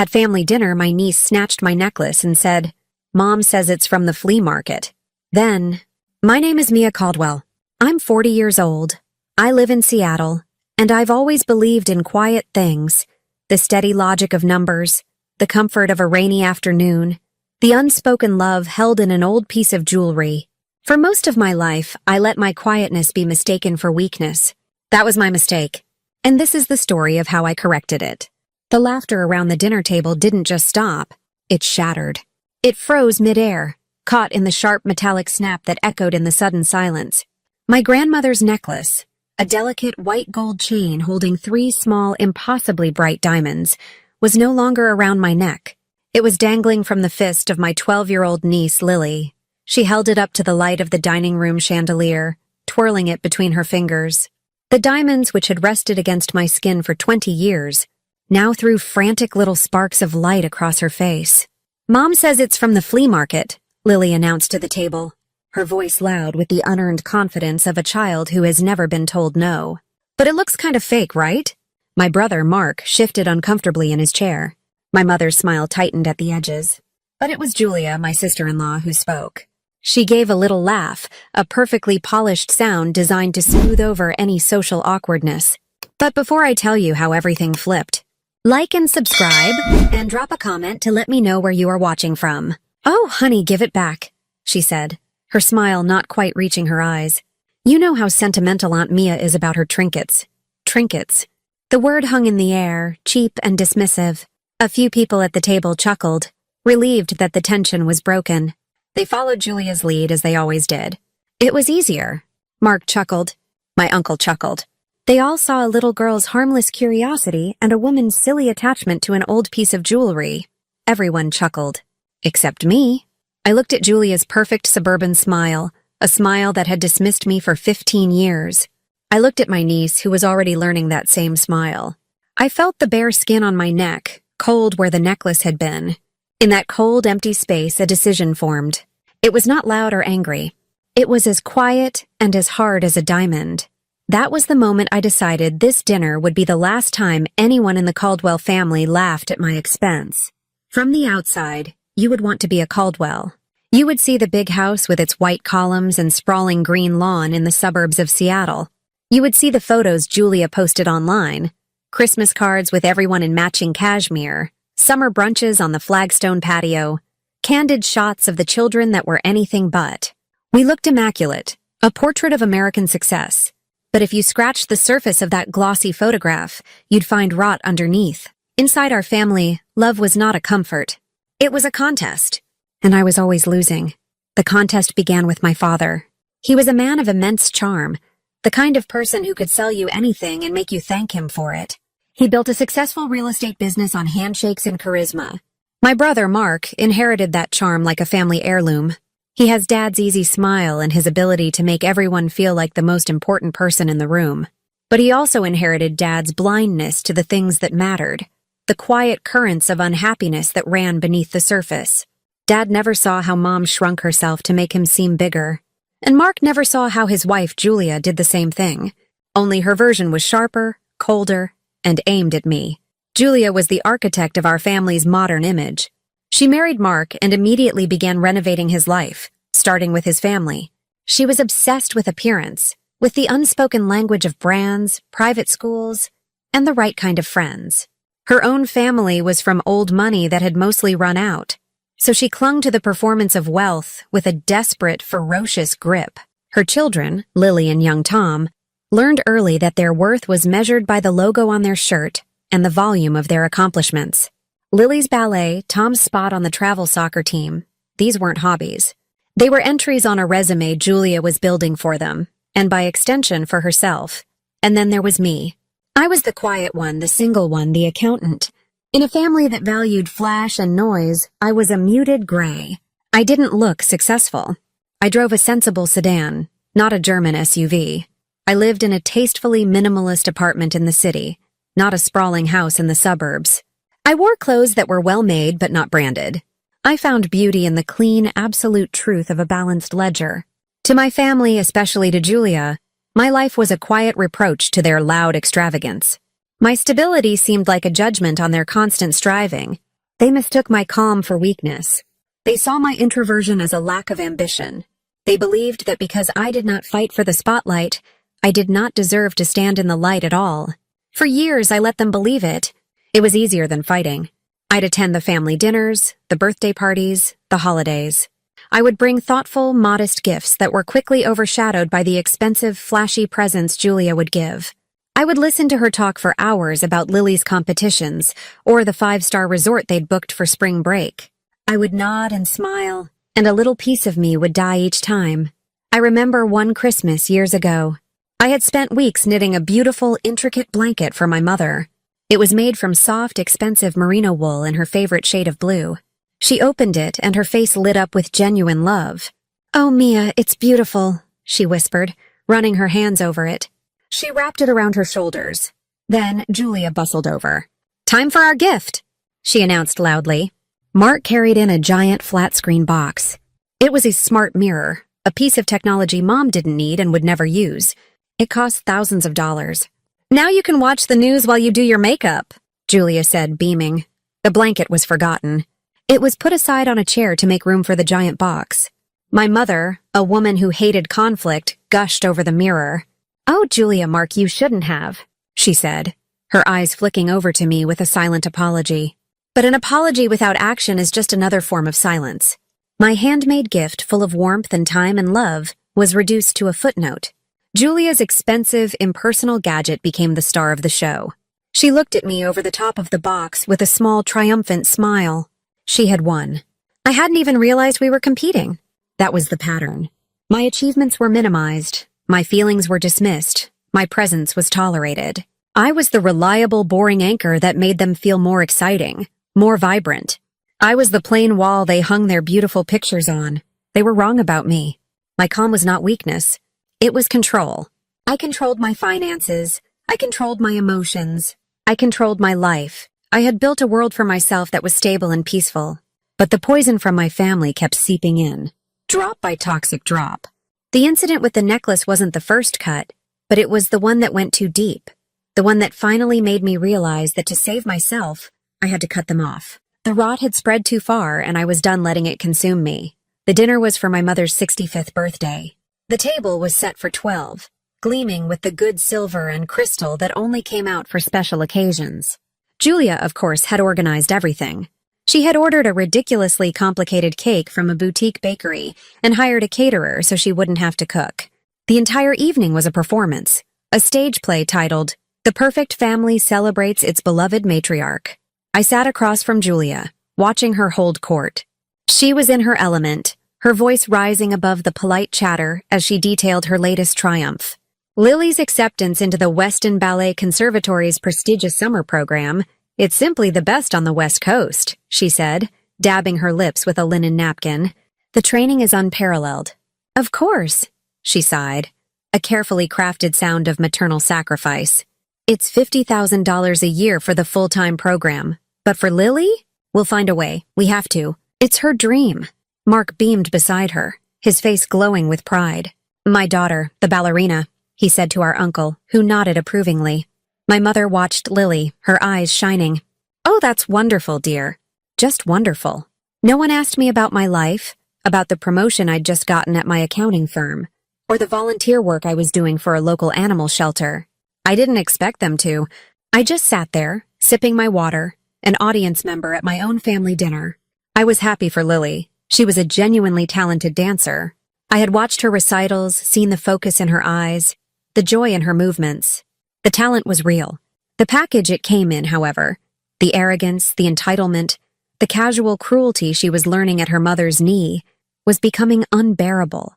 At family dinner, my niece snatched my necklace and said, "Mom says it's from the flea market." Then, my name is Mia Caldwell. I'm 40 years old. I live in Seattle, and I've always believed in quiet things, the steady logic of numbers, the comfort of a rainy afternoon, the unspoken love held in an old piece of jewelry. For most of my life, I let my quietness be mistaken for weakness. That was my mistake, and this is the story of how I corrected it. The laughter around the dinner table didn't just stop, it shattered. It froze midair, caught in the sharp metallic snap that echoed in the sudden silence. My grandmother's necklace, a delicate white gold chain holding 3 small, impossibly bright diamonds, was no longer around my neck. It was dangling from the fist of my 12-year-old niece, Lily. She held it up to the light of the dining room chandelier, twirling it between her fingers. The diamonds, which had rested against my skin for 20 years, now threw frantic little sparks of light across her face. "Mom says it's from the flea market," Lily announced to the table, her voice loud with the unearned confidence of a child who has never been told no. "But it looks kind of fake, right?" My brother, Mark, shifted uncomfortably in his chair. My mother's smile tightened at the edges. But it was Julia, my sister-in-law, who spoke. She gave a little laugh, a perfectly polished sound designed to smooth over any social awkwardness. "But before I tell you how everything flipped, like and subscribe, and drop a comment to let me know where you are watching from." "Oh, honey, give it back," she said, her smile not quite reaching her eyes. "You know how sentimental Aunt Mia is about her trinkets." Trinkets. The word hung in the air, cheap and dismissive. A few people at the table chuckled, relieved that the tension was broken. They followed Julia's lead as they always did. "It was easier." Mark chuckled. My uncle chuckled. They all saw a little girl's harmless curiosity and a woman's silly attachment to an old piece of jewelry. Everyone chuckled. Except me. I looked at Julia's perfect suburban smile, a smile that had dismissed me for 15 years. I looked at my niece, who was already learning that same smile. I felt the bare skin on my neck, cold where the necklace had been. In that cold, empty space, a decision formed. It was not loud or angry. It was as quiet and as hard as a diamond. That was the moment I decided this dinner would be the last time anyone in the Caldwell family laughed at my expense. From the outside, you would want to be a Caldwell. You would see the big house with its white columns and sprawling green lawn in the suburbs of Seattle. You would see the photos Julia posted online, Christmas cards with everyone in matching cashmere, summer brunches on the flagstone patio, candid shots of the children that were anything but. We looked immaculate, a portrait of American success. But if you scratched the surface of that glossy photograph, you'd find rot underneath. Inside our family, love was not a comfort. It was a contest, and I was always losing. The contest began with my father. He was a man of immense charm, the kind of person who could sell you anything and make you thank him for it. He built a successful real estate business on handshakes and charisma. My brother, Mark, inherited that charm like a family heirloom. He has Dad's easy smile and his ability to make everyone feel like the most important person in the room. But he also inherited Dad's blindness to the things that mattered, the quiet currents of unhappiness that ran beneath the surface. Dad never saw how Mom shrunk herself to make him seem bigger. And Mark never saw how his wife, Julia, did the same thing. Only her version was sharper, colder, and aimed at me. Julia was the architect of our family's modern image. She married Mark and immediately began renovating his life, starting with his family. She was obsessed with appearance, with the unspoken language of brands, private schools, and the right kind of friends. Her own family was from old money that had mostly run out, so she clung to the performance of wealth with a desperate, ferocious grip. Her children, Lily and young Tom, learned early that their worth was measured by the logo on their shirt and the volume of their accomplishments. Lily's ballet, Tom's spot on the travel soccer team, these weren't hobbies. They were entries on a resume Julia was building for them, and by extension for herself. And then there was me. I was the quiet one, the single one, the accountant. In a family that valued flash and noise, I was a muted gray. I didn't look successful. I drove a sensible sedan, not a German SUV. I lived in a tastefully minimalist apartment in the city, not a sprawling house in the suburbs. I wore clothes that were well-made but not branded. I found beauty in the clean, absolute truth of a balanced ledger. To my family, especially to Julia, my life was a quiet reproach to their loud extravagance. My stability seemed like a judgment on their constant striving, They mistook my calm for weakness. They saw my introversion as a lack of ambition. They believed that because I did not fight for the spotlight, I did not deserve to stand in the light at all. For years, I let them believe it. It was easier than fighting. I'd attend the family dinners, the birthday parties, the holidays. I would bring thoughtful, modest gifts that were quickly overshadowed by the expensive, flashy presents Julia would give. I would listen to her talk for hours about Lily's competitions or the 5-star resort they'd booked for spring break. I would nod and smile, and a little piece of me would die each time. I remember one Christmas years ago. I had spent weeks knitting a beautiful, intricate blanket for my mother. It was made from soft, expensive merino wool in her favorite shade of blue. She opened it, and her face lit up with genuine love. "Oh, Mia, it's beautiful," she whispered, running her hands over it. She wrapped it around her shoulders. Then Julia bustled over. "Time for our gift," she announced loudly. Mark carried in a giant flat-screen box. It was a smart mirror, a piece of technology Mom didn't need and would never use. It cost thousands of dollars. "Now you can watch the news while you do your makeup," Julia said, beaming. The blanket was forgotten. It was put aside on a chair to make room for the giant box. My mother, a woman who hated conflict, gushed over the mirror. "Oh, Julia, Mark, you shouldn't have," she said, her eyes flicking over to me with a silent apology. But an apology without action is just another form of silence. My handmade gift, full of warmth and time and love, was reduced to a footnote. Julia's expensive, impersonal gadget became the star of the show. She looked at me over the top of the box with a small, triumphant smile. She had won. I hadn't even realized we were competing. That was the pattern. My achievements were minimized. My feelings were dismissed. My presence was tolerated. I was the reliable, boring anchor that made them feel more exciting, more vibrant. I was the plain wall they hung their beautiful pictures on. They were wrong about me. My calm was not weakness. It was control. I controlled my finances. I controlled my emotions. I controlled my life. I had built a world for myself that was stable and peaceful. But the poison from my family kept seeping in. Drop by toxic drop. The incident with the necklace wasn't the first cut, but it was the one that went too deep. The one that finally made me realize that to save myself, I had to cut them off. The rot had spread too far, and I was done letting it consume me. The dinner was for my mother's 65th birthday. The table was set for 12, gleaming with the good silver and crystal that only came out for special occasions. Julia, of course, had organized everything. She had ordered a ridiculously complicated cake from a boutique bakery and hired a caterer so she wouldn't have to cook. The entire evening was a performance, a stage play titled, "The Perfect Family Celebrates Its Beloved Matriarch." I sat across from Julia, watching her hold court. She was in her element, her voice rising above the polite chatter as she detailed her latest triumph. Lily's acceptance into the Weston Ballet Conservatory's prestigious summer program. "It's simply the best on the West Coast," she said, dabbing her lips with a linen napkin. "The training is unparalleled." "Of course," she sighed, a carefully crafted sound of maternal sacrifice. "It's $50,000 a year for the full-time program. But for Lily? We'll find a way. We have to. It's her dream." Mark beamed beside her, his face glowing with pride. "My daughter, the ballerina," he said to our uncle, who nodded approvingly. My mother watched Lily, her eyes shining. "Oh, that's wonderful, dear. Just wonderful." No one asked me about my life, about the promotion I'd just gotten at my accounting firm, or the volunteer work I was doing for a local animal shelter. I didn't expect them to. I just sat there, sipping my water, an audience member at my own family dinner. I was happy for Lily. She was a genuinely talented dancer. I had watched her recitals, seen the focus in her eyes, the joy in her movements. The talent was real. The package it came in, however, the arrogance, the entitlement, the casual cruelty she was learning at her mother's knee, was becoming unbearable.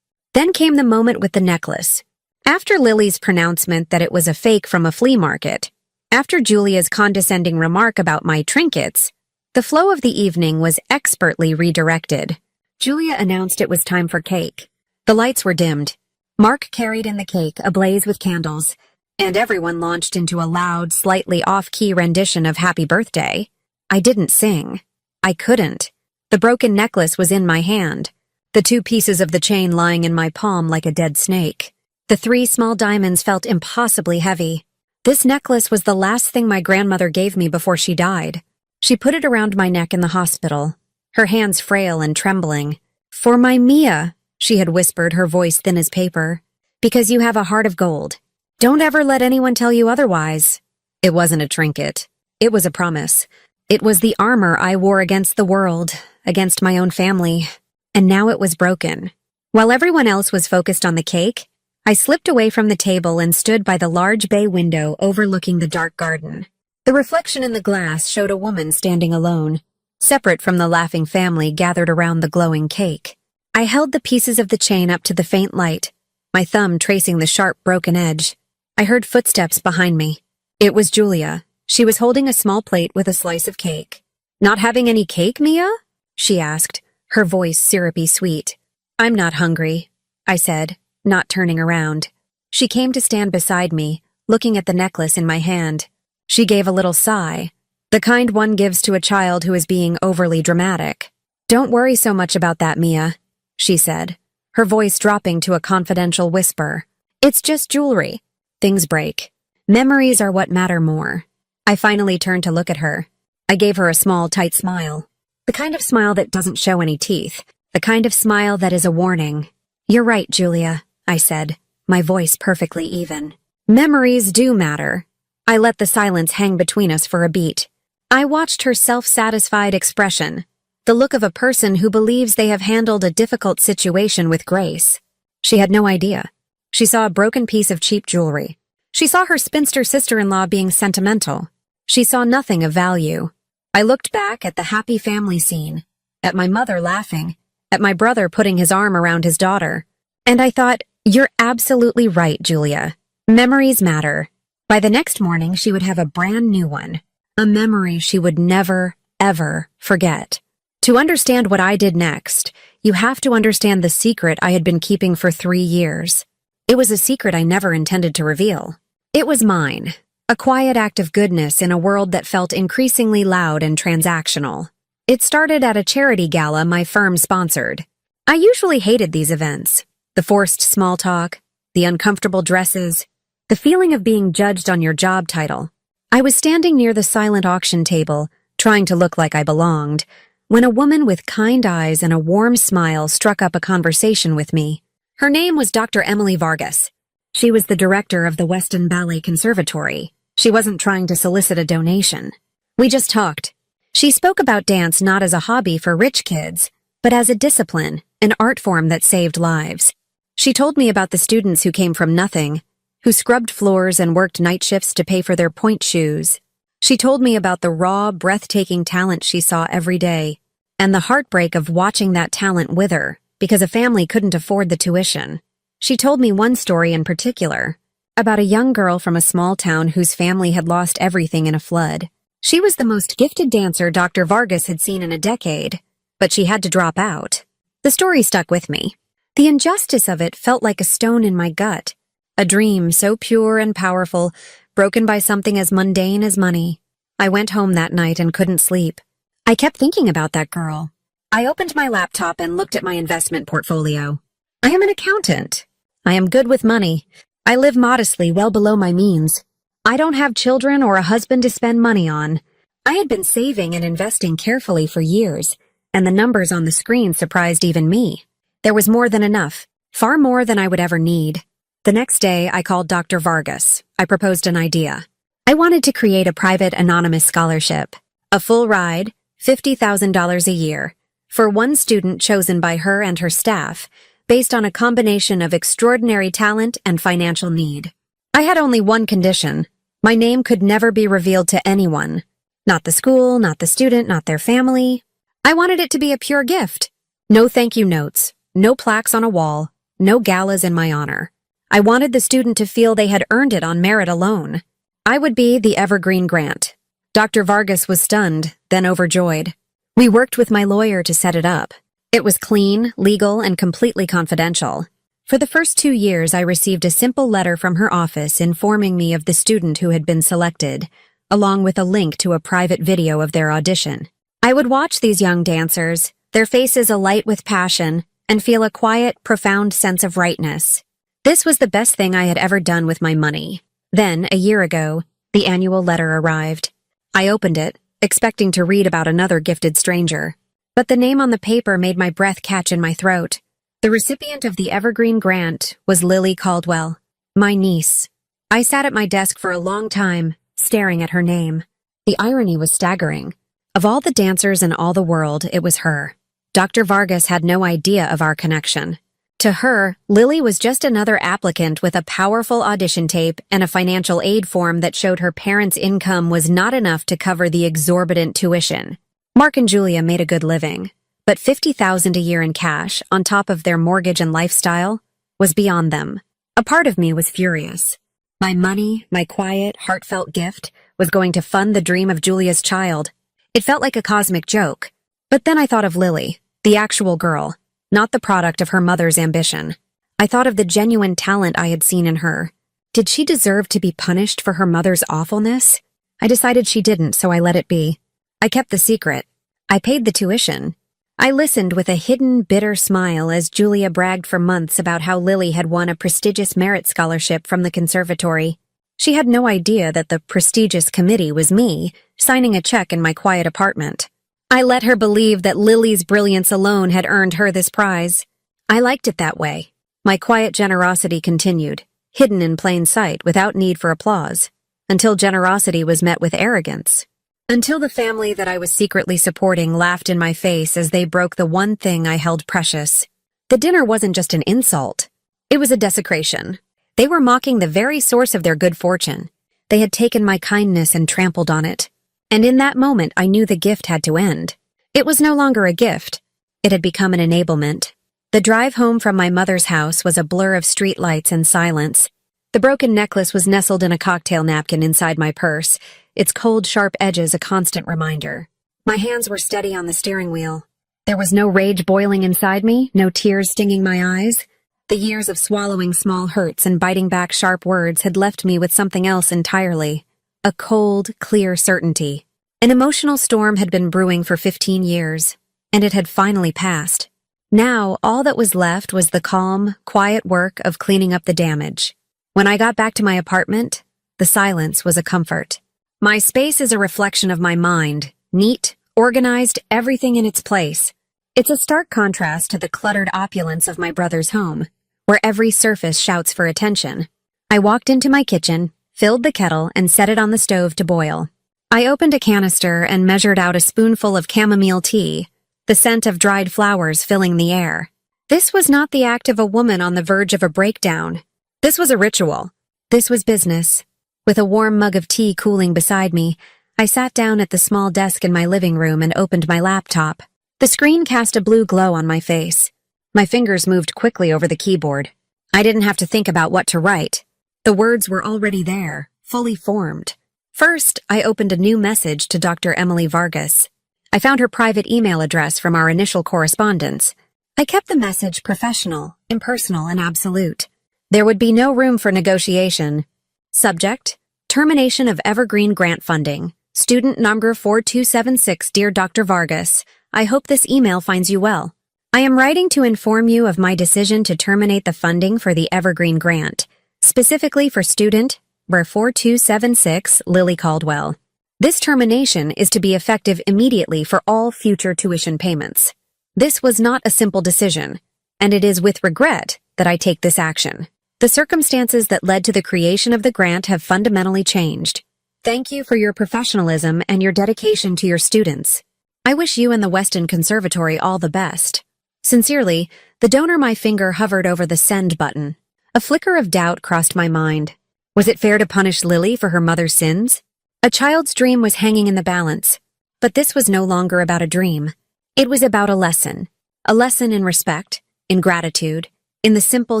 Then came the moment with the necklace. After Lily's pronouncement that it was a fake from a flea market, after Julia's condescending remark about my trinkets, the flow of the evening was expertly redirected. Julia announced it was time for cake. The lights were dimmed. Mark carried in the cake, ablaze with candles, and everyone launched into a loud, slightly off-key rendition of Happy Birthday. I didn't sing. I couldn't. The broken necklace was in my hand, the 2 pieces of the chain lying in my palm like a dead snake. The 3 small diamonds felt impossibly heavy. This necklace was the last thing my grandmother gave me before she died. She put it around my neck in the hospital, her hands frail and trembling. "For my Mia," she had whispered, her voice thin as paper. "Because you have a heart of gold. Don't ever let anyone tell you otherwise." It wasn't a trinket. It was a promise. It was the armor I wore against the world, against my own family. And now it was broken. While everyone else was focused on the cake, I slipped away from the table and stood by the large bay window overlooking the dark garden. The reflection in the glass showed a woman standing alone, separate from the laughing family gathered around the glowing cake. I held the pieces of the chain up to the faint light, my thumb tracing the sharp, broken edge. I heard footsteps behind me. It was Julia. She was holding a small plate with a slice of cake. "Not having any cake, Mia?" she asked, her voice syrupy sweet. "I'm not hungry," I said, not turning around. She came to stand beside me, looking at the necklace in my hand. She gave a little sigh, the kind one gives to a child who is being overly dramatic. "Don't worry so much about that, Mia," she said, her voice dropping to a confidential whisper. "It's just jewelry. Things break. Memories are what matter more." I finally turned to look at her. I gave her a small, tight smile. The kind of smile that doesn't show any teeth. The kind of smile that is a warning. "You're right, Julia," I said, my voice perfectly even. "Memories do matter." I let the silence hang between us for a beat. I watched her self-satisfied expression, the look of a person who believes they have handled a difficult situation with grace. She had no idea. She saw a broken piece of cheap jewelry. She saw her spinster sister-in-law being sentimental. She saw nothing of value. I looked back at the happy family scene, at my mother laughing, at my brother putting his arm around his daughter. And I thought, "You're absolutely right, Julia. Memories matter." By the next morning, she would have a brand new one, a memory she would never, ever forget. To understand what I did next, you have to understand the secret I had been keeping for 3 years. It was a secret I never intended to reveal. It was mine, a quiet act of goodness in a world that felt increasingly loud and transactional. It started at a charity gala my firm sponsored. I usually hated these events. The forced small talk, the uncomfortable dresses, the feeling of being judged on your job title. I was standing near the silent auction table, trying to look like I belonged, when a woman with kind eyes and a warm smile struck up a conversation with me. Her name was Dr. Emily Vargas. She was the director of the Weston Ballet Conservatory. She wasn't trying to solicit a donation. We just talked. She spoke about dance not as a hobby for rich kids, but as a discipline, an art form that saved lives. She told me about the students who came from nothing, who scrubbed floors and worked night shifts to pay for their point shoes. She told me about the raw, breathtaking talent she saw every day, and the heartbreak of watching that talent wither because a family couldn't afford the tuition. She told me one story in particular, about a young girl from a small town whose family had lost everything in a flood. She was the most gifted dancer Dr. Vargas had seen in a decade, but she had to drop out. The story stuck with me. The injustice of it felt like a stone in my gut, a dream so pure and powerful, broken by something as mundane as money. I went home that night and couldn't sleep. I kept thinking about that girl. I opened my laptop and looked at my investment portfolio. I am an accountant. I am good with money. I live modestly, well below my means. I don't have children or a husband to spend money on. I had been saving and investing carefully for years, and the numbers on the screen surprised even me. There was more than enough, far more than I would ever need. The next day, I called Dr. Vargas. I proposed an idea. I wanted to create a private anonymous scholarship, a full ride, $50,000 a year, for one student chosen by her and her staff, based on a combination of extraordinary talent and financial need. I had only one condition. My name could never be revealed to anyone. Not the school, not the student, not their family. I wanted it to be a pure gift. No thank you notes, no plaques on a wall, no galas in my honor. I wanted the student to feel they had earned it on merit alone. I would be the evergreen grant. Dr. Vargas was stunned, then overjoyed. We worked with my lawyer to set it up. It was clean, legal, and completely confidential. For the first 2 years, I received a simple letter from her office informing me of the student who had been selected, along with a link to a private video of their audition. I would watch these young dancers, their faces alight with passion, and feel a quiet, profound sense of rightness. This was the best thing I had ever done with my money. Then, a year ago, the annual letter arrived. I opened it, expecting to read about another gifted stranger. But the name on the paper made my breath catch in my throat. The recipient of the Evergreen Grant was Lily Caldwell, my niece. I sat at my desk for a long time, staring at her name. The irony was staggering. Of all the dancers in all the world, it was her. Dr. Vargas had no idea of our connection. To her, Lily was just another applicant with a powerful audition tape and a financial aid form that showed her parents' income was not enough to cover the exorbitant tuition. Mark and Julia made a good living, but $50,000 a year in cash, on top of their mortgage and lifestyle, was beyond them. A part of me was furious. My money, my quiet, heartfelt gift, was going to fund the dream of Julia's child. It felt like a cosmic joke. But then I thought of Lily, the actual girl, not the product of her mother's ambition. I thought of the genuine talent I had seen in her. Did she deserve to be punished for her mother's awfulness? I decided she didn't, so I let it be. I kept the secret. I paid the tuition. I listened with a hidden, bitter smile as Julia bragged for months about how Lily had won a prestigious merit scholarship from the conservatory. She had no idea that the prestigious committee was me, signing a check in my quiet apartment. I let her believe that Lily's brilliance alone had earned her this prize. I liked it that way. My quiet generosity continued, hidden in plain sight without need for applause, until generosity was met with arrogance. Until the family that I was secretly supporting laughed in my face as they broke the one thing I held precious. The dinner wasn't just an insult. It was a desecration. They were mocking the very source of their good fortune. They had taken my kindness and trampled on it. And in that moment, I knew the gift had to end. It was no longer a gift. It had become an enablement. The drive home from my mother's house was a blur of streetlights and silence. The broken necklace was nestled in a cocktail napkin inside my purse, its cold, sharp edges a constant reminder. My hands were steady on the steering wheel. There was no rage boiling inside me, no tears stinging my eyes. The years of swallowing small hurts and biting back sharp words had left me with something else entirely. A cold, clear certainty. An emotional storm had been brewing for 15 years, and it had finally passed. Now, all that was left was the calm, quiet work of cleaning up the damage. When I got back to my apartment, the silence was a comfort. My space is a reflection of my mind, neat, organized, everything in its place. It's a stark contrast to the cluttered opulence of my brother's home, where every surface shouts for attention. I walked into my kitchen, filled the kettle, and set it on the stove to boil. I opened a canister and measured out a spoonful of chamomile tea, the scent of dried flowers filling the air. This was not the act of a woman on the verge of a breakdown. This was a ritual. This was business. With a warm mug of tea cooling beside me, I sat down at the small desk in my living room and opened my laptop. The screen cast a blue glow on my face. My fingers moved quickly over the keyboard. I didn't have to think about what to write. The words were already there, fully formed. First, I opened a new message to Dr. Emily Vargas. I found her private email address from our initial correspondence. I kept the message professional, impersonal, and absolute. There would be no room for negotiation. Subject: termination of Evergreen Grant funding. Student number 4276, Dear Dr. Vargas, I hope this email finds you well. I am writing to inform you of my decision to terminate the funding for the Evergreen Grant, specifically for student number 4276, Lily Caldwell. This termination is to be effective immediately for all future tuition payments. This was not a simple decision, and it is with regret that I take this action. The circumstances that led to the creation of the grant have fundamentally changed. Thank you for your professionalism and your dedication to your students. I wish you and the Weston Conservatory all the best. Sincerely, the donor. My finger hovered over the send button. A flicker of doubt crossed my mind. Was it fair to punish Lily for her mother's sins? A child's dream was hanging in the balance, but this was no longer about a dream. It was about a lesson in respect, in gratitude, in the simple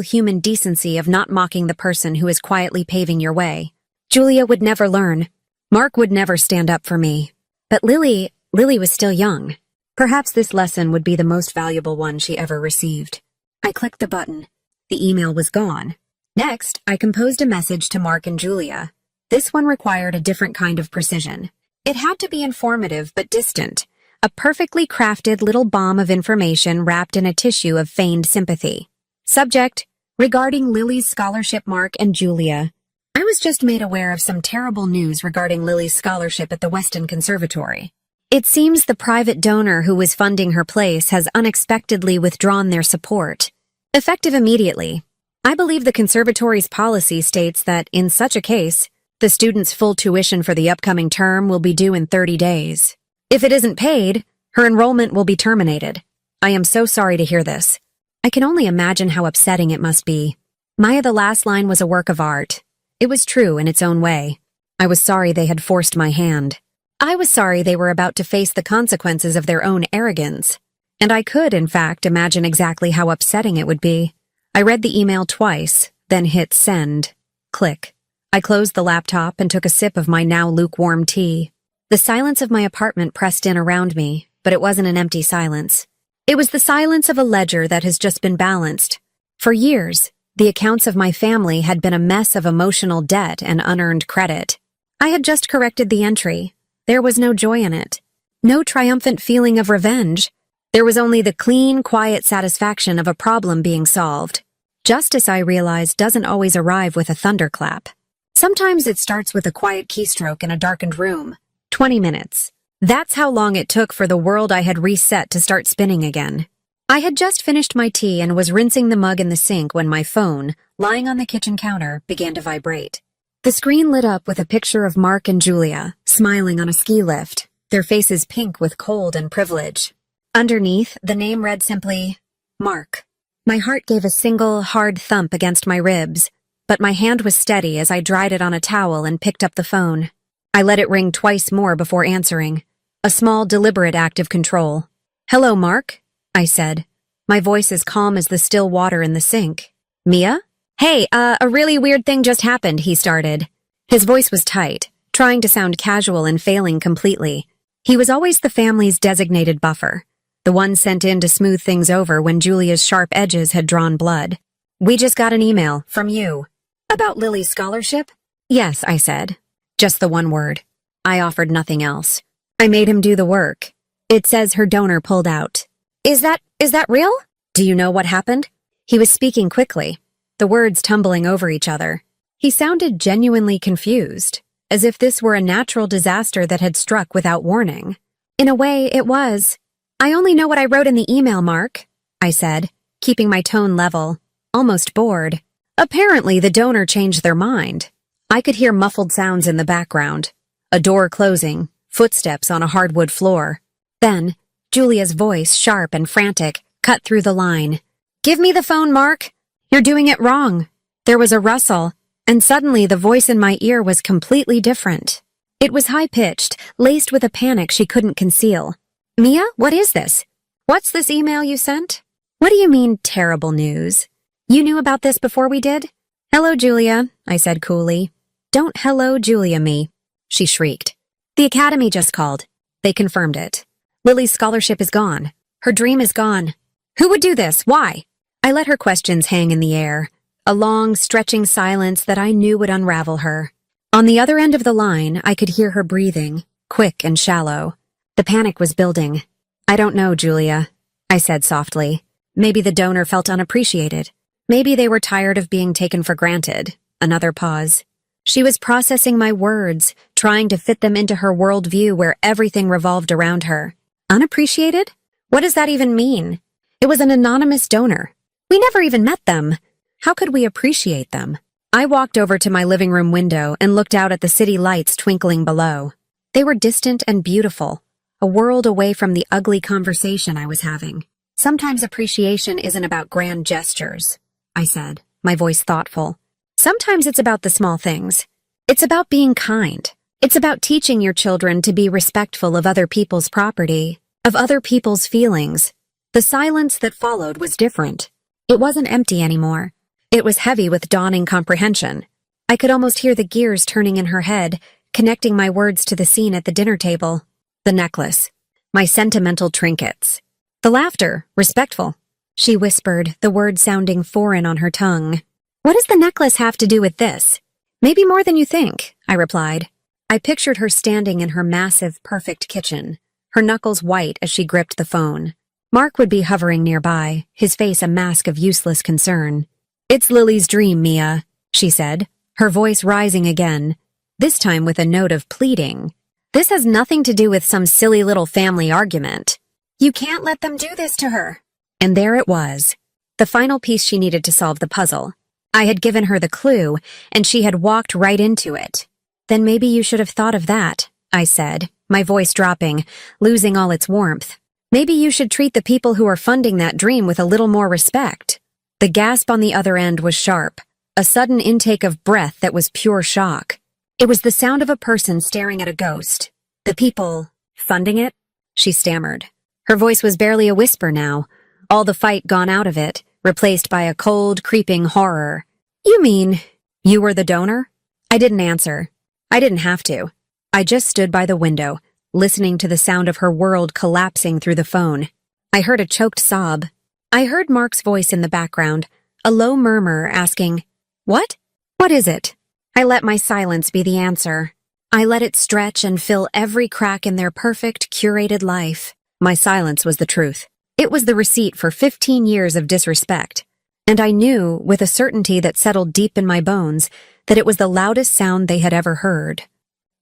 human decency of not mocking the person who is quietly paving your way. Julia would never learn. Mark would never stand up for me. But Lily was still young. Perhaps this lesson would be the most valuable one she ever received. I clicked the button. The email was gone. Next, I composed a message to Mark and Julia. This one required a different kind of precision. It had to be informative but distant, a perfectly crafted little bomb of information wrapped in a tissue of feigned sympathy. Subject: regarding Lily's scholarship. Mark and Julia. I was just made aware of some terrible news regarding Lily's scholarship at the Weston Conservatory. It seems the private donor who was funding her place has unexpectedly withdrawn their support. Effective immediately. I believe the conservatory's policy states that, in such a case, the student's full tuition for the upcoming term will be due in 30 days. If it isn't paid, her enrollment will be terminated. I am so sorry to hear this. I can only imagine how upsetting it must be. Maya, the last line was a work of art. It was true in its own way. I was sorry they had forced my hand. I was sorry they were about to face the consequences of their own arrogance. And I could, in fact, imagine exactly how upsetting it would be. I read the email twice, then hit send. Click. I closed the laptop and took a sip of my now lukewarm tea. The silence of my apartment pressed in around me, but it wasn't an empty silence. It was the silence of a ledger that has just been balanced. For years, the accounts of my family had been a mess of emotional debt and unearned credit. I had just corrected the entry. There was no joy in it. No triumphant feeling of revenge. There was only the clean, quiet satisfaction of a problem being solved. Justice, I realized, doesn't always arrive with a thunderclap. Sometimes it starts with a quiet keystroke in a darkened room. 20 minutes. That's how long it took for the world I had reset to start spinning again. I had just finished my tea and was rinsing the mug in the sink when my phone, lying on the kitchen counter, began to vibrate. The screen lit up with a picture of Mark and Julia, smiling on a ski lift, their faces pink with cold and privilege. Underneath, the name read simply, Mark. My heart gave a single, hard thump against my ribs, but my hand was steady as I dried it on a towel and picked up the phone. I let it ring twice more before answering, a small, deliberate act of control. Hello, Mark, I said, my voice as calm as the still water in the sink. Mia? Hey, a really weird thing just happened, he started. His voice was tight, trying to sound casual and failing completely. He was always the family's designated buffer, the one sent in to smooth things over when Julia's sharp edges had drawn blood. We just got an email from you. About Lily's scholarship? Yes, I said. Just the one word. I offered nothing else. I made him do the work. It says her donor pulled out. Is that real? Do you know what happened? He was speaking quickly, the words tumbling over each other. He sounded genuinely confused, as if this were a natural disaster that had struck without warning. In a way, it was. I only know what I wrote in the email, Mark, I said, keeping my tone level, almost bored. Apparently, the donor changed their mind. I could hear muffled sounds in the background, a door closing, footsteps on a hardwood floor. Then, Julia's voice, sharp and frantic, cut through the line. Give me the phone, Mark. You're doing it wrong. There was a rustle, and suddenly the voice in my ear was completely different. It was high-pitched, laced with a panic she couldn't conceal. Mia, what is this? What's this email you sent? What do you mean, terrible news? You knew about this before we did? Hello, Julia, I said coolly. Don't hello, Julia me, she shrieked. The academy just called. They confirmed it. Lily's scholarship is gone. Her dream is gone. Who would do this? Why? I let her questions hang in the air, a long, stretching silence that I knew would unravel her. On the other end of the line, I could hear her breathing, quick and shallow. The panic was building. I don't know, Julia, I said softly. Maybe the donor felt unappreciated. Maybe they were tired of being taken for granted. Another pause. She was processing my words, trying to fit them into her worldview where everything revolved around her. Unappreciated? What does that even mean? It was an anonymous donor. We never even met them. How could we appreciate them? I walked over to my living room window and looked out at the city lights twinkling below. They were distant and beautiful, a world away from the ugly conversation I was having. Sometimes appreciation isn't about grand gestures, I said, my voice thoughtful. Sometimes it's about the small things. It's about being kind. It's about teaching your children to be respectful of other people's property, of other people's feelings. The silence that followed was different. It wasn't empty anymore. It was heavy with dawning comprehension. I could almost hear the gears turning in her head, connecting my words to the scene at the dinner table. The necklace. My sentimental trinkets. The laughter, respectful. She whispered, the word sounding foreign on her tongue. What does the necklace have to do with this? Maybe more than you think, I replied. I pictured her standing in her massive, perfect kitchen, her knuckles white as she gripped the phone. Mark would be hovering nearby, his face a mask of useless concern. It's Lily's dream, Mia, she said, her voice rising again, this time with a note of pleading. This has nothing to do with some silly little family argument. You can't let them do this to her. And there it was. The final piece she needed to solve the puzzle. I had given her the clue, and she had walked right into it. Then maybe you should have thought of that, I said, my voice dropping, losing all its warmth. Maybe you should treat the people who are funding that dream with a little more respect. The gasp on the other end was sharp, a sudden intake of breath that was pure shock. It was the sound of a person staring at a ghost. The people funding it? She stammered. Her voice was barely a whisper now, all the fight gone out of it, replaced by a cold, creeping horror. You mean you were the donor? I didn't answer. I didn't have to. I just stood by the window, listening to the sound of her world collapsing through the phone. I heard a choked sob. I heard Mark's voice in the background, a low murmur asking, "What? What is it?" I let my silence be the answer. I let it stretch and fill every crack in their perfect, curated life. My silence was the truth. It was the receipt for 15 years of disrespect. And I knew, with a certainty that settled deep in my bones, that it was the loudest sound they had ever heard.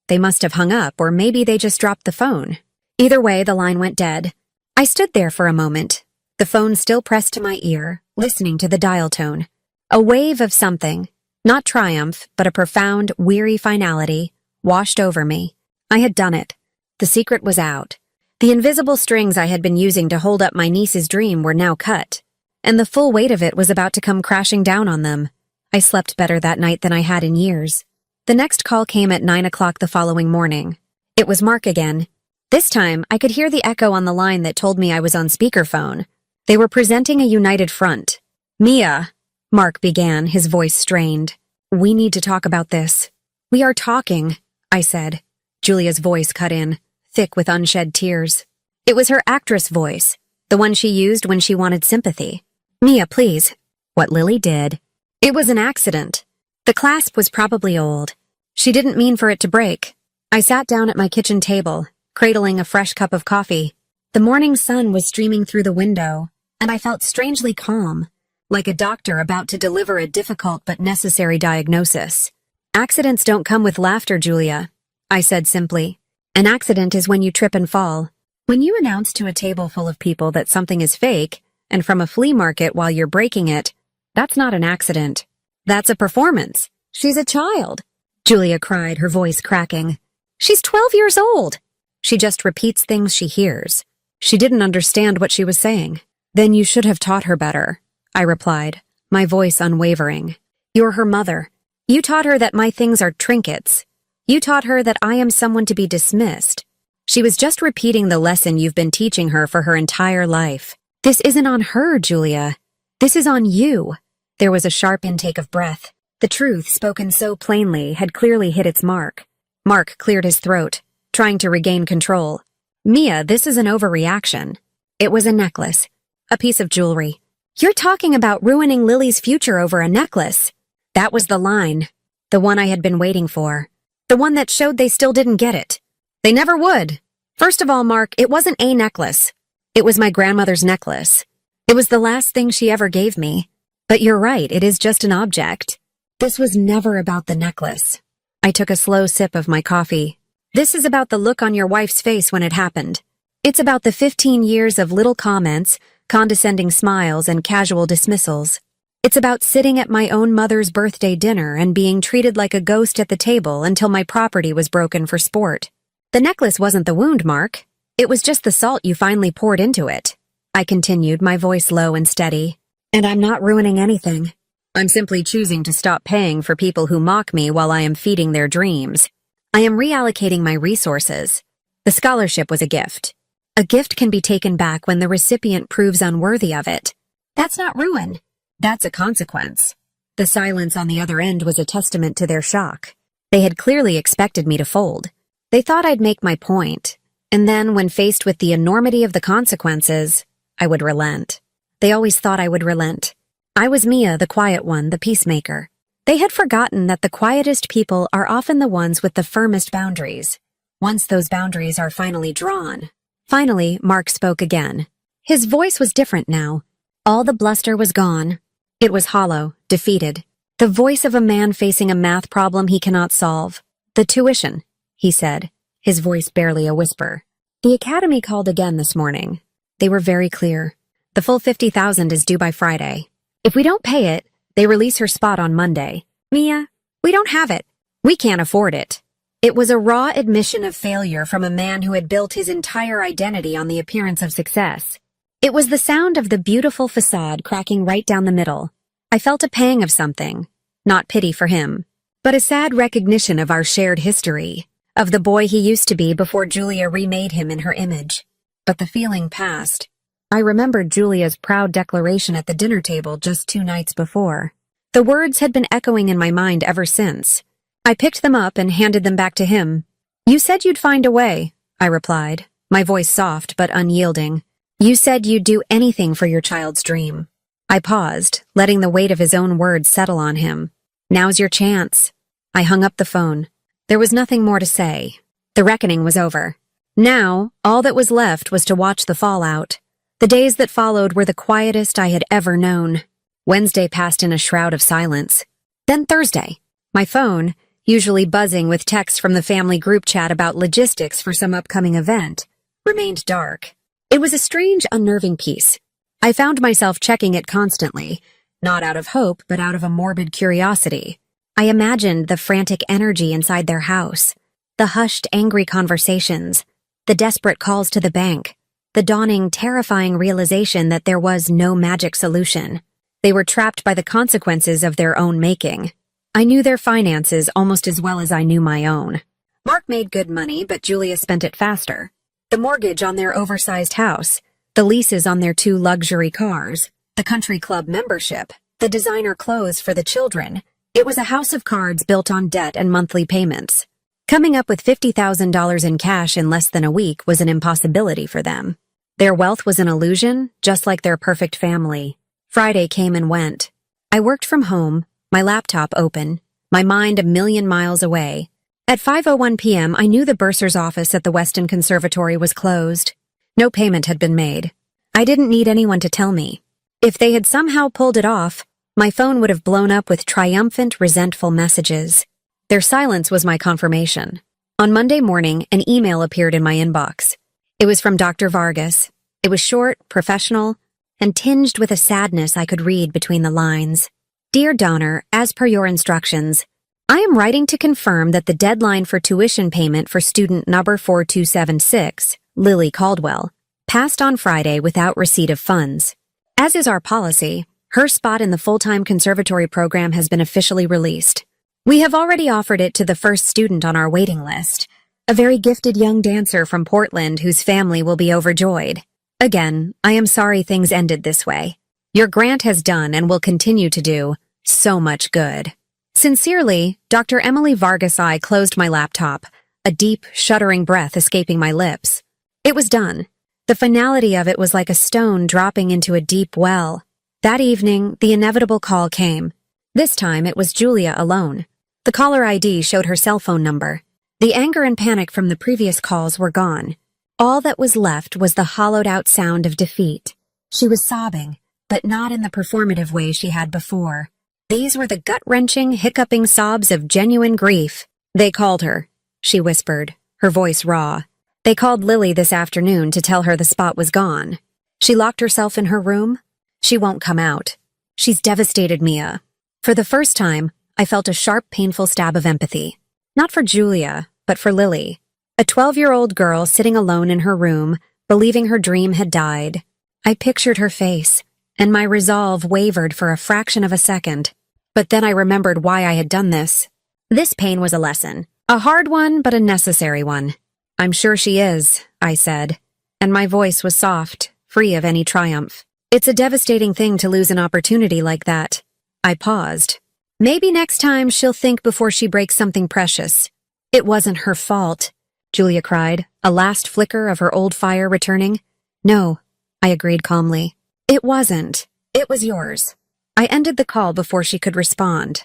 They must have hung up, or maybe they just dropped the phone. Either way, the line went dead. I stood there for a moment, the phone still pressed to my ear, listening to the dial tone. A wave of something, not triumph, but a profound, weary finality, washed over me. I had done it. The secret was out. The invisible strings I had been using to hold up my niece's dream were now cut, and the full weight of it was about to come crashing down on them. I slept better that night than I had in years. The next call came at 9 o'clock the following morning. It was Mark again. This time, I could hear the echo on the line that told me I was on speakerphone. They were presenting a united front. "Mia," Mark began, his voice strained. "We need to talk about this." "We are talking," I said. Julia's voice cut in, thick with unshed tears. It was her actress voice, the one she used when she wanted sympathy. "Mia, please." What Lily did. It was an accident. The clasp was probably old. She didn't mean for it to break. I sat down at my kitchen table, cradling a fresh cup of coffee. The morning sun was streaming through the window, and I felt strangely calm, like a doctor about to deliver a difficult but necessary diagnosis. "Accidents don't come with laughter, Julia," I said simply. "An accident is when you trip and fall. When you announce to a table full of people that something is fake, and from a flea market while you're breaking it, that's not an accident. That's a performance. She's a child," Julia cried, her voice cracking. "She's 12 years old. She just repeats things she hears." She didn't understand what she was saying. "Then you should have taught her better," I replied, my voice unwavering. "You're her mother. You taught her that my things are trinkets. You taught her that I am someone to be dismissed. She was just repeating the lesson you've been teaching her for her entire life. This isn't on her, Julia. This is on you." There was a sharp intake of breath. The truth, spoken so plainly, had clearly hit its mark. Mark cleared his throat, trying to regain control. "Mia, this is an overreaction." It was a necklace, a piece of jewelry. "You're talking about ruining Lily's future over a necklace." That was the line, the one I had been waiting for, the one that showed they still didn't get it. They never would. First of all, Mark, it wasn't a necklace. It was my grandmother's necklace. It was the last thing she ever gave me. But you're right, it is just an object. This was never about the necklace. I took a slow sip of my coffee. This is about the look on your wife's face when it happened. It's about the 15 years of little comments, condescending smiles, and casual dismissals. It's about sitting at my own mother's birthday dinner and being treated like a ghost at the table until my property was broken for sport. The necklace wasn't the wound, Mark. It was just the salt you finally poured into it. I continued, my voice low and steady. And I'm not ruining anything. I'm simply choosing to stop paying for people who mock me while I am feeding their dreams. I am reallocating my resources. The scholarship was a gift. A gift can be taken back when the recipient proves unworthy of it. That's not ruin. That's a consequence. The silence on the other end was a testament to their shock. They had clearly expected me to fold. They thought I'd make my point, and then when faced with the enormity of the consequences, I would relent. They always thought I would relent. I was Mia, the quiet one, the peacemaker. They had forgotten that the quietest people are often the ones with the firmest boundaries. Once those boundaries are finally drawn. Finally, Mark spoke again. His voice was different now. All the bluster was gone. It was hollow, defeated. The voice of a man facing a math problem he cannot solve. "The tuition," he said, his voice barely a whisper. The academy called again this morning. They were very clear. The full $50,000 is due by Friday. If we don't pay it, they release her spot on Monday. Mia, we don't have it. We can't afford it. It was a raw admission of failure from a man who had built his entire identity on the appearance of success. It was the sound of the beautiful facade cracking right down the middle. I felt a pang of something, not pity for him, but a sad recognition of our shared history, of the boy he used to be before Julia remade him in her image. But the feeling passed. I remembered Julia's proud declaration at the dinner table just 2 nights before. The words had been echoing in my mind ever since. I picked them up and handed them back to him. You said you'd find a way, I replied, my voice soft but unyielding. You said you'd do anything for your child's dream. I paused, letting the weight of his own words settle on him. Now's your chance. I hung up the phone. There was nothing more to say. The reckoning was over. Now, all that was left was to watch the fallout. The days that followed were the quietest I had ever known. Wednesday passed in a shroud of silence. Then Thursday. My phone, usually buzzing with texts from the family group chat about logistics for some upcoming event, remained dark. It was a strange, unnerving piece. I found myself checking it constantly, not out of hope, but out of a morbid curiosity. I imagined the frantic energy inside their house, the hushed, angry conversations, the desperate calls to the bank, the dawning, terrifying realization that there was no magic solution. They were trapped by the consequences of their own making. I knew their finances almost as well as I knew my own. Mark made good money, but Julia spent it faster. The mortgage on their oversized house, the leases on their 2 luxury cars, the country club membership, the designer clothes for the children. It was a house of cards built on debt and monthly payments. Coming up with $50,000 in cash in less than a week was an impossibility for them. Their wealth was an illusion, just like their perfect family. Friday came and went. I worked from home, my laptop open, my mind a million miles away. At 5:01 p.m., I knew the bursar's office at the Weston Conservatory was closed. No payment had been made. I didn't need anyone to tell me. If they had somehow pulled it off, my phone would have blown up with triumphant, resentful messages. Their silence was my confirmation. On Monday morning, an email appeared in my inbox. It was from Dr. Vargas. It was short, professional, and tinged with a sadness I could read between the lines. Dear Donner, as per your instructions, I am writing to confirm that the deadline for tuition payment for student number 4276, Lily Caldwell, passed on Friday without receipt of funds. As is our policy, her spot in the full-time conservatory program has been officially released. We have already offered it to the first student on our waiting list, a very gifted young dancer from Portland whose family will be overjoyed. Again, I am sorry things ended this way. Your grant has done and will continue to do so much good. Sincerely, Dr. Emily Vargas. I closed my laptop, a deep, shuddering breath escaping my lips. It was done. The finality of it was like a stone dropping into a deep well. That evening, the inevitable call came. This time, it was Julia alone. The caller ID showed her cell phone number. The anger and panic from the previous calls were gone. All that was left was the hollowed-out sound of defeat. She was sobbing, but not in the performative way she had before. These were the gut-wrenching, hiccuping sobs of genuine grief. They called her, she whispered, her voice raw. They called Lily this afternoon to tell her the spot was gone. She locked herself in her room. She won't come out. She's devastated, Mia. For the first time, I felt a sharp, painful stab of empathy. Not for Julia, but for Lily. A 12-year-old girl sitting alone in her room, believing her dream had died. I pictured her face, and my resolve wavered for a fraction of a second. But then I remembered why I had done this. This pain was a lesson. A hard one, but a necessary one. I'm sure she is, I said, and my voice was soft, free of any triumph. It's a devastating thing to lose an opportunity like that. I paused. Maybe next time she'll think before she breaks something precious. It wasn't her fault, Julia cried, a last flicker of her old fire returning. No, I agreed calmly. It wasn't. It was yours. I ended the call before she could respond.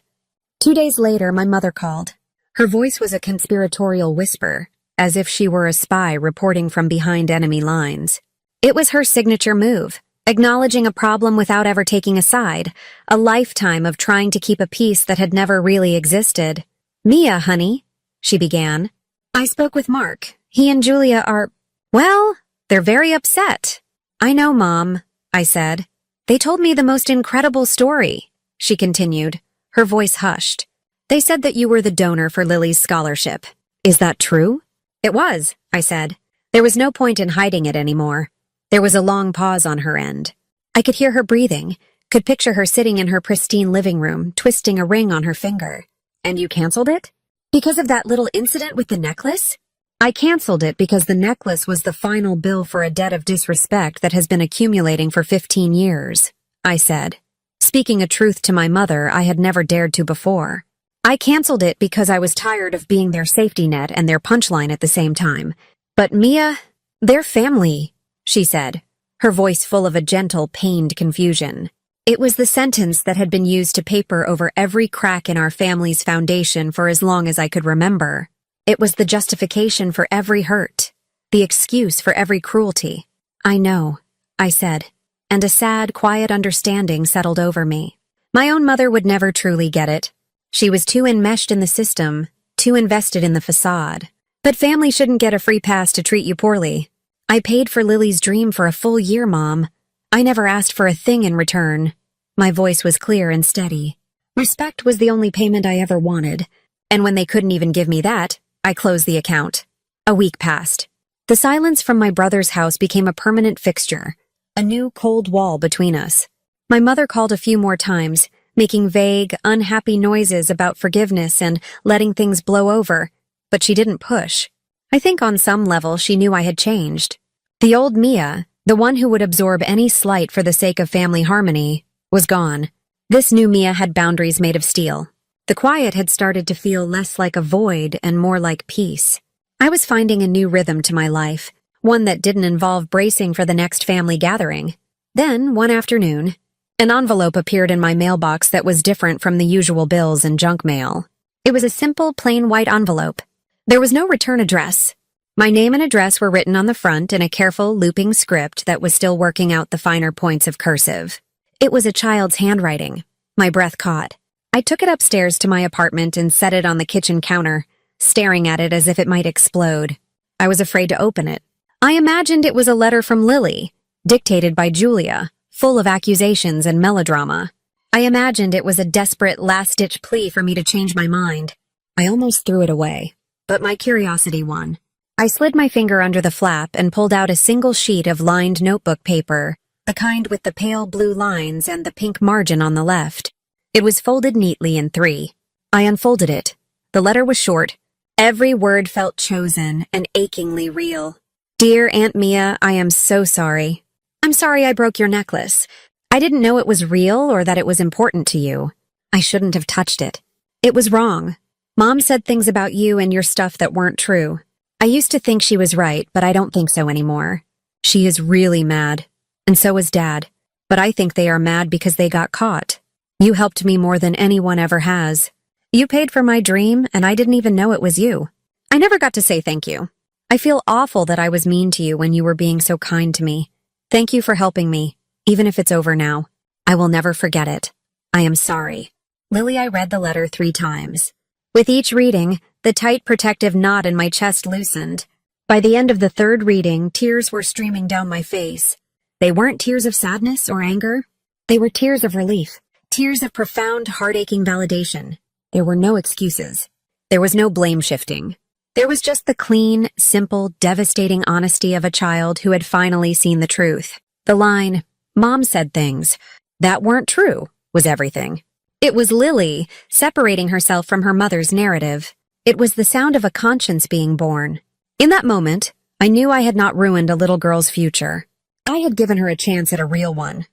2 days later, my mother called. Her voice was a conspiratorial whisper, as if she were a spy reporting from behind enemy lines. It was her signature move, acknowledging a problem without ever taking a side, a lifetime of trying to keep a peace that had never really existed. Mia, honey, she began. I spoke with Mark. He and Julia are, well, they're very upset. I know, Mom, I said. They told me the most incredible story, she continued, her voice hushed. They said that you were the donor for Lily's scholarship. Is that true? It was, I said. There was no point in hiding it anymore. There was a long pause on her end. I could hear her breathing, could picture her sitting in her pristine living room, twisting a ring on her finger. And you canceled it? Because of that little incident with the necklace? I canceled it because the necklace was the final bill for a debt of disrespect that has been accumulating for 15 years, I said, speaking a truth to my mother I had never dared to before. I canceled it because I was tired of being their safety net and their punchline at the same time. But Mia, they're family, she said, her voice full of a gentle, pained confusion. It was the sentence that had been used to paper over every crack in our family's foundation for as long as I could remember. It was the justification for every hurt, the excuse for every cruelty. I know, I said, and a sad, quiet understanding settled over me. My own mother would never truly get it. She was too enmeshed in the system, too invested in the facade. But family shouldn't get a free pass to treat you poorly. I paid for Lily's dream for a full year, Mom. I never asked for a thing in return. My voice was clear and steady. Respect was the only payment I ever wanted, and when they couldn't even give me that, I closed the account. A week passed. The silence from my brother's house became a permanent fixture, a new cold wall between us. My mother called a few more times, making vague, unhappy noises about forgiveness and letting things blow over, but she didn't push. I think on some level she knew I had changed. The old Mia, the one who would absorb any slight for the sake of family harmony, was gone. This new Mia had boundaries made of steel. The quiet had started to feel less like a void and more like peace. I was finding a new rhythm to my life, one that didn't involve bracing for the next family gathering. Then, one afternoon, an envelope appeared in my mailbox that was different from the usual bills and junk mail. It was a simple, plain white envelope. There was no return address. My name and address were written on the front in a careful, looping script that was still working out the finer points of cursive. It was a child's handwriting. My breath caught. I took it upstairs to my apartment and set it on the kitchen counter, staring at it as if it might explode. I was afraid to open it. I imagined it was a letter from Lily, dictated by Julia, full of accusations and melodrama. I imagined it was a desperate, last-ditch plea for me to change my mind. I almost threw it away, but my curiosity won. I slid my finger under the flap and pulled out a single sheet of lined notebook paper, the kind with the pale blue lines and the pink margin on the left. It was folded neatly in 3. I unfolded it. The letter was short. Every word felt chosen and achingly real. Dear Aunt Mia, I am so sorry. I'm sorry I broke your necklace. I didn't know it was real or that it was important to you. I shouldn't have touched it. It was wrong. Mom said things about you and your stuff that weren't true. I used to think she was right, but I don't think so anymore. She is really mad. And so is Dad. But I think they are mad because they got caught. You helped me more than anyone ever has. You paid for my dream, and I didn't even know it was you. I never got to say thank you. I feel awful that I was mean to you when you were being so kind to me. Thank you for helping me, even if it's over now. I will never forget it. I am sorry. Lily, I read the letter 3 times. With each reading, the tight protective knot in my chest loosened. By the end of the 3rd reading, tears were streaming down my face. They weren't tears of sadness or anger. They were tears of relief, tears of profound, heart-aching validation. There were no excuses. There was no blame shifting. There was just the clean, simple, devastating honesty of a child who had finally seen the truth. The line, Mom said things that weren't true, was everything. It was Lily separating herself from her mother's narrative. It was the sound of a conscience being born. In that moment, I knew I had not ruined a little girl's future. I had given her a chance at a real one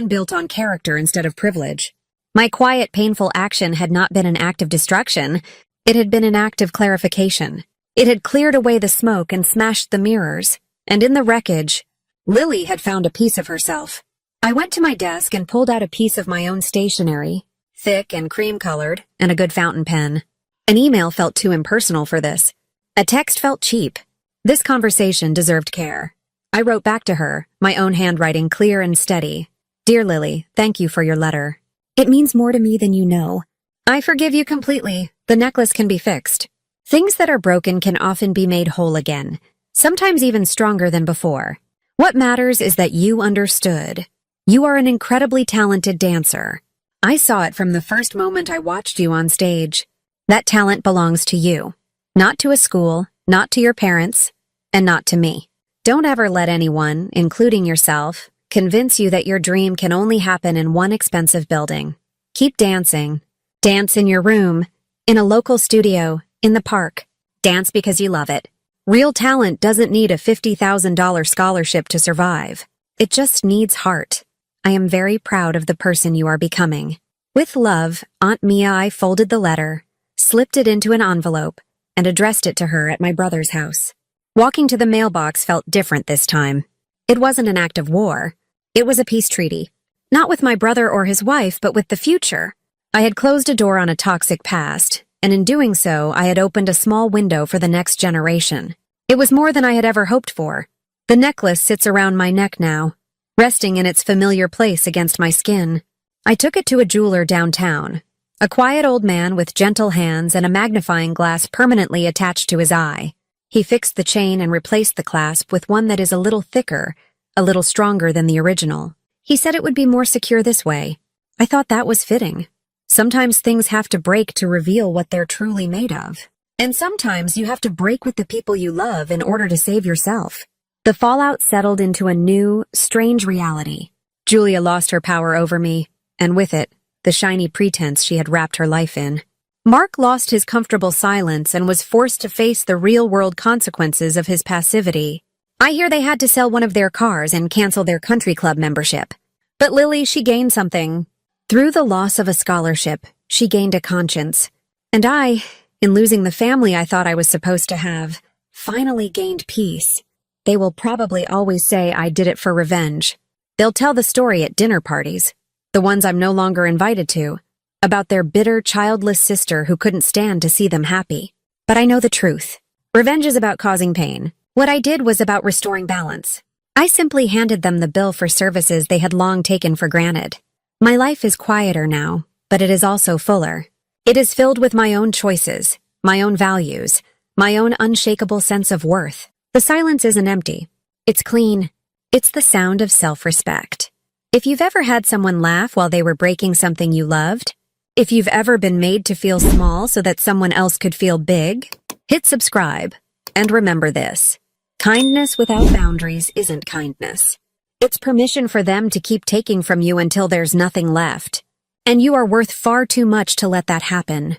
built on character instead of privilege. My quiet, painful action had not been an act of destruction. It had been an act of clarification. It had cleared away the smoke and smashed the mirrors, and in the wreckage, Lily had found a piece of herself. I went to my desk and pulled out a piece of my own stationery, thick and cream-colored, and a good fountain pen. An email felt too impersonal for this. A text felt cheap. This conversation deserved care. I wrote back to her, my own handwriting clear and steady. Dear Lily, thank you for your letter. It means more to me than you know. I forgive you completely. The necklace can be fixed. Things that are broken can often be made whole again, sometimes even stronger than before. What matters is that you understood. You are an incredibly talented dancer. I saw it from the first moment I watched you on stage. That talent belongs to you, not to a school, not to your parents, and not to me. Don't ever let anyone, including yourself, convince you that your dream can only happen in one expensive building. Keep dancing. Dance in your room, in a local studio, in the park. Dance because you love it. Real talent doesn't need a $50,000 scholarship to survive. It just needs heart. I am very proud of the person you are becoming. With love, Aunt Mia. I folded the letter, slipped it into an envelope, and addressed it to her at my brother's house. Walking to the mailbox felt different this time. It wasn't an act of war. It was a peace treaty. Not with my brother or his wife, but with the future. I had closed a door on a toxic past, and in doing so, I had opened a small window for the next generation. It was more than I had ever hoped for. The necklace sits around my neck now, resting in its familiar place against my skin. I took it to a jeweler downtown, a quiet old man with gentle hands and a magnifying glass permanently attached to his eye. He fixed the chain and replaced the clasp with one that is a little thicker, a little stronger than the original. He said it would be more secure this way. I thought that was fitting. Sometimes things have to break to reveal what they're truly made of. And sometimes you have to break with the people you love in order to save yourself. The fallout settled into a new, strange reality. Julia lost her power over me, and with it, the shiny pretense she had wrapped her life in. Mark lost his comfortable silence and was forced to face the real-world consequences of his passivity. I hear they had to sell one of their cars and cancel their country club membership. But Lily, she gained something. Through the loss of a scholarship, she gained a conscience. And I, in losing the family I thought I was supposed to have, finally gained peace. They will probably always say I did it for revenge. They'll tell the story at dinner parties, the ones I'm no longer invited to, about their bitter, childless sister who couldn't stand to see them happy. But I know the truth. Revenge is about causing pain. What I did was about restoring balance. I simply handed them the bill for services they had long taken for granted. My life is quieter now, but it is also fuller. It is filled with my own choices, my own values, my own unshakable sense of worth. The silence isn't empty. It's clean. It's the sound of self-respect. If you've ever had someone laugh while they were breaking something you loved, if you've ever been made to feel small so that someone else could feel big, hit subscribe. And remember this: kindness without boundaries isn't kindness. It's permission for them to keep taking from you until there's nothing left. And you are worth far too much to let that happen.